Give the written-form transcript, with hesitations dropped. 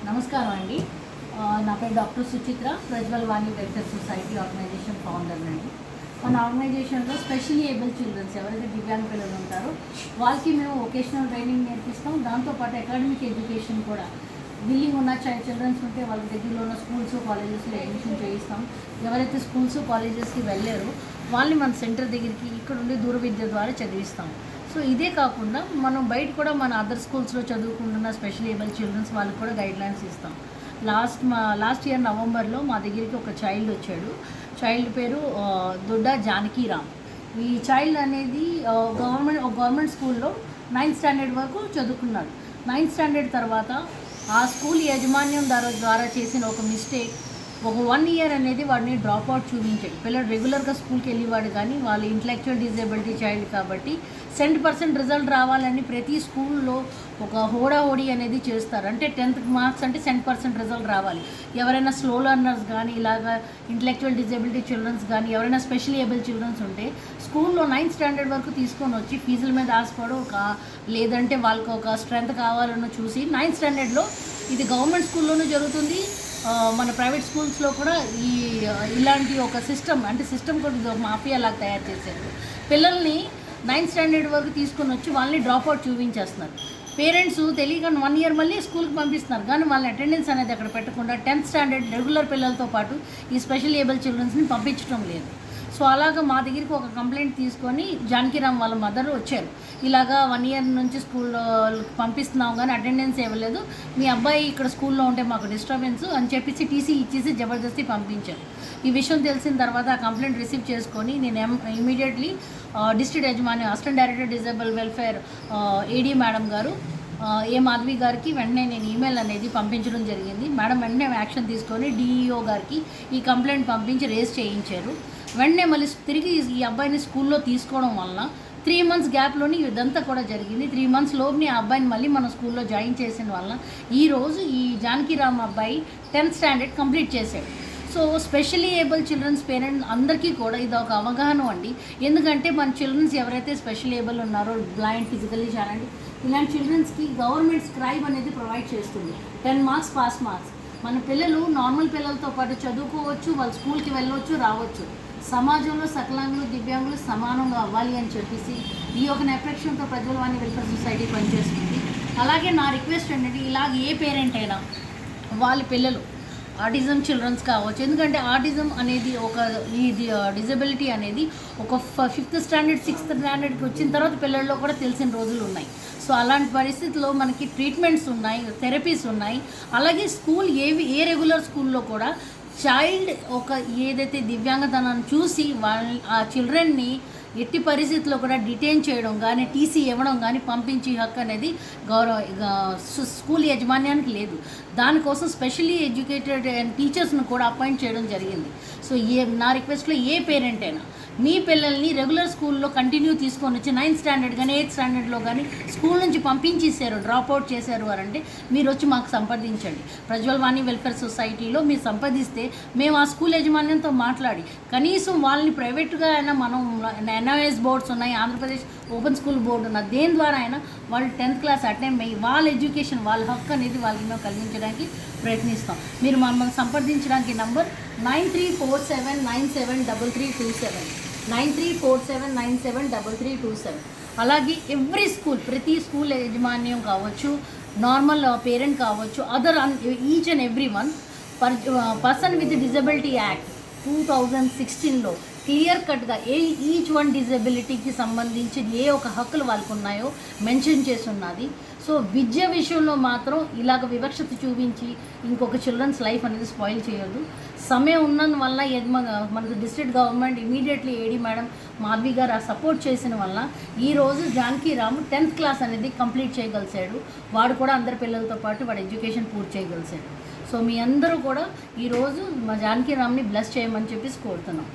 నమస్కారం అండి. నా పేరు డాక్టర్ సుచిత్ర, ప్రజ్వల్ వాణి వెల్ఫేర్ సొసైటీ ఆర్గనైజేషన్ ఫౌండర్ అండి. మన ఆర్గనైజేషన్లో స్పెషల్లీ ఏబుల్ చిల్డ్రన్స్ ఎవరైతే దివ్యాంగ పిల్లలు ఉంటారో వాళ్ళకి మేము వొకేషనల్ ట్రైనింగ్ నేర్పిస్తాం. దాంతోపాటు అకాడమిక్ ఎడ్యుకేషన్ కూడా బిల్లింగ్ ఉన్న చిల్డ్రన్స్ ఉంటే వాళ్ళ దగ్గరలో ఉన్న స్కూల్స్ కాలేజెస్లో అడ్మిషన్ చేయిస్తాం. ఎవరైతే స్కూల్స్ కాలేజెస్కి వెళ్ళారో వాళ్ళని మన సెంటర్ దగ్గరికి ఇక్కడ ఉండి దూర విద్య ద్వారా చదివిస్తాం. సో ఇదే కాకుండా మనం బయట కూడా మన అదర్ స్కూల్స్లో చదువుకుంటున్న స్పెషల్ ఏబుల్ చిల్డ్రన్స్ వాళ్ళకి కూడా గైడ్లైన్స్ ఇస్తాం. లాస్ట్ ఇయర్ నవంబర్లో మా దగ్గరికి ఒక చైల్డ్ వచ్చాడు. చైల్డ్ పేరు దొడ్డ జానకీరామ్. ఈ చైల్డ్ అనేది గవర్నమెంట్ స్కూల్లో 9th స్టాండర్డ్ వరకు చదువుకున్నాడు. 9th స్టాండర్డ్ తర్వాత ఆ స్కూల్ యాజమాన్యం ద్వారా చేసిన ఒక మిస్టేక్, ఒక 1 year అనేది వాడిని డ్రాప్ అవుట్ చూపించాడు. పిల్లలు రెగ్యులర్గా స్కూల్కి వెళ్ళేవాడు, కానీ వాళ్ళు ఇంటలెక్చువల్ డిజేబిలిటీ చైల్డ్ కాబట్టి 100% రిజల్ట్ రావాలని ప్రతి స్కూల్లో ఒక హోడాహోడీ అనేది చేస్తారు. అంటే 10th మార్క్స్ అంటే 100% రిజల్ట్ రావాలి. ఎవరైనా స్లో లర్నర్స్ కానీ ఇలాగా ఇంటలెక్చువల్ డిజేబిలిటీ చిల్డ్రన్స్ కానీ ఎవరైనా స్పెషల్ ఏబుల్ చిల్డ్రన్స్ ఉంటే స్కూల్లో 9th స్టాండర్డ్ వరకు తీసుకొని వచ్చి ఫీజుల మీద ఆశపడో లేదంటే వాళ్ళకి ఒక స్ట్రెంత్ కావాలనో చూసి 9th స్టాండర్డ్లో ఇది గవర్నమెంట్ స్కూల్లోనూ జరుగుతుంది, మన ప్రైవేట్ స్కూల్స్లో కూడా ఇలాంటి ఒక సిస్టమ్ కూడా ఇది ఒక మాఫియా లాగా తయారు చేశారు. పిల్లల్ని 9th స్టాండర్డ్ వరకు తీసుకొని వచ్చి వాళ్ళని డ్రాప్ అవుట్ చూపించేస్తున్నారు. పేరెంట్స్ తెలియక 1 year మళ్ళీ స్కూల్కి పంపిస్తున్నారు, కానీ వాళ్ళ అటెండెన్స్ అనేది అక్కడ పెట్టకుండా 10th స్టాండర్డ్ రెగ్యులర్ పిల్లలతో పాటు ఈ స్పెషల్ ఏబుల్ చిల్డ్రన్స్ని పంపించడం లేదు. సో అలాగా మా దగ్గరికి ఒక కంప్లైంట్ తీసుకొని జానకీరామ్ వాళ్ళ మదర్ వచ్చారు. ఇలాగా 1 year నుంచి స్కూల్లో పంపిస్తున్నాం కానీ అటెండెన్స్ ఇవ్వలేదు, మీ అబ్బాయి ఇక్కడ స్కూల్లో ఉంటే మాకు డిస్టర్బెన్స్ అని చెప్పేసి టీసీ ఇచ్చేసి జబర్దస్తి పంపించారు. ఈ విషయం తెలిసిన తర్వాత ఆ కంప్లైంట్ రిసీవ్ చేసుకొని నేను ఇమీడియట్లీ డిస్ట్రిక్ట్ యజమాని అసిస్టెంట్ డైరెక్టర్ డిజేబుల్ వెల్ఫేర్ ఏడీ మేడం గారు ఏ మాధవి గారికి వెంటనే నేను ఈమెయిల్ అనేది పంపించడం జరిగింది. మేడం వెంటనే యాక్షన్ తీసుకొని డిఈఓ గారికి ఈ కంప్లైంట్ పంపించి రేస్ చేయించారు. వెంటనే మళ్ళీ తిరిగి ఈ అబ్బాయిని స్కూల్లో తీసుకోవడం వలన 3 months గ్యాప్లోని ఇదంతా కూడా జరిగింది. 3 months లోపుని ఆ అబ్బాయిని మళ్ళీ మన స్కూల్లో జాయిన్ చేసిన వలన ఈరోజు ఈ జానకీరామ్ అబ్బాయి 10th స్టాండర్డ్ కంప్లీట్ చేశాడు. So specially able childrens parent అందరికీ కూడా ఇది ఒక అవగాహన అండి. ఎందుకంటే మన చిల్డ్రన్స్ ఎవరైతే స్పెషల్ ఏబుల్ ఉన్నారో బ్లైండ్, ఫిజికల్లీ ఛాలెంజ్ ఇలాంటి చిల్డ్రన్స్కి గవర్నమెంట్ స్క్రైబ్ అనేది ప్రొవైడ్ చేస్తుంది. 10 marks పాస్ మార్క్స్. మన పిల్లలు నార్మల్ పిల్లలతో పాటు చదువుకోవచ్చు, వాళ్ళు స్కూల్కి వెళ్ళవచ్చు, రావచ్చు. సమాజంలో సకలాంగులు దివ్యాంగులు సమానంగా అవ్వాలి అని చెప్పేసి ఈ ఒక నేపథ్యంతో ప్రజ్వల్ వాణి వెల్ఫేర్ సొసైటీ పనిచేస్తుంది. అలాగే నా రిక్వెస్ట్ ఏంటంటే ఇలాగ ఏ పేరెంట్ అయినా వాళ్ళ పిల్లలు ఆటిజం చిల్డ్రన్స్ కావచ్చు, ఎందుకంటే ఆటిజం అనేది ఇది డిజబిలిటీ అనేది ఒక 5th స్టాండర్డ్ 6th స్టాండర్డ్కి వచ్చిన తర్వాత పిల్లల్లో కూడా తెలిసిన రోజులు ఉన్నాయి. సో అలాంటి పరిస్థితుల్లో మనకి ట్రీట్మెంట్స్ ఉన్నాయి, థెరపీస్ ఉన్నాయి. అలాగే ఏ రెగ్యులర్ స్కూల్లో కూడా చైల్డ్ ఏదైతే దివ్యాంగతనాన్ని చూసి ఆ చిల్డ్రన్ని ఎట్టి పరిస్థితుల్లో కూడా డిటైన్ చేయడం కానీ, టీసీ ఇవ్వడం కానీ, పంపించే హక్కు అనేది స్కూల్ యాజమాన్యానికి లేదు. దానికోసం స్పెషల్లీ ఎడ్యుకేటెడ్ టీచర్స్ను కూడా అపాయింట్ చేయడం జరిగింది. సో నా రిక్వెస్ట్లో ఏ పేరెంట్ అయినా మీ పిల్లల్ని రెగ్యులర్ స్కూల్లో కంటిన్యూ తీసుకొని వచ్చి 9th స్టాండర్డ్ కానీ 8th స్టాండర్డ్లో కానీ స్కూల్ నుంచి పంపించేశారు, డ్రాప్ అవుట్ చేశారు అంటే మీరు వచ్చి మాకు సంప్రదించండి. ప్రజ్వల్ వాణి వెల్ఫేర్ సొసైటీలో మీరు సంప్రదిస్తే మేము ఆ స్కూల్ యాజమాన్యంతో మాట్లాడి కనీసం వాళ్ళని ప్రైవేట్గా అయినా మనం ఎన్ఐఎస్ బోర్డ్స్ ఉన్నాయి, ఆంధ్రప్రదేశ్ ఓపెన్ స్కూల్ బోర్డు ఉన్న దేని ద్వారా అయినా వాళ్ళు 10th క్లాస్ అటెండ్ అయ్యి వాళ్ళ ఎడ్యుకేషన్ వాళ్ళ హక్కు అనేది వాళ్ళకి మేము కలిగించడానికి ప్రయత్నిస్తాం. మీరు మమ్మల్ని సంప్రదించడానికి నంబర్ 9347973327 9347973327. అలాగే ప్రతి స్కూల్ యాజమాన్యం కావచ్చు, నార్మల్ పేరెంట్ కావచ్చు, each and every one person with disability act 2016లో క్లియర్ కట్గా ఈచ్ వన్ డిజబిలిటీకి సంబంధించి ఏ ఒక హక్కులు వాళ్ళకు ఉన్నాయో మెన్షన్ చేసి ఉన్నది. సో విద్య విషయంలో మాత్రం ఇలాగ వివక్షత చూపించి ఇంకొక చిల్డ్రన్స్ లైఫ్ అనేది స్పాయిల్ చేయొద్దు. సమయం ఉన్నందువల్ల మనకు డిస్ట్రిక్ట్ గవర్నమెంట్ ఇమీడియట్లీ ఏడీ మేడం మాధవి గారు సపోర్ట్ చేసిన వల్ల ఈరోజు జానకీరామ్ 10th క్లాస్ అనేది కంప్లీట్ చేయగలిసాడు. వాడు కూడా అందరి పిల్లలతో పాటు వాడు ఎడ్యుకేషన్ పూర్తి చేయగలిసాడు. సో మీ అందరూ కూడా ఈరోజు మా జానకీరామ్ని బ్లెస్ చేయమని చెప్పేసి కోరుతున్నాం.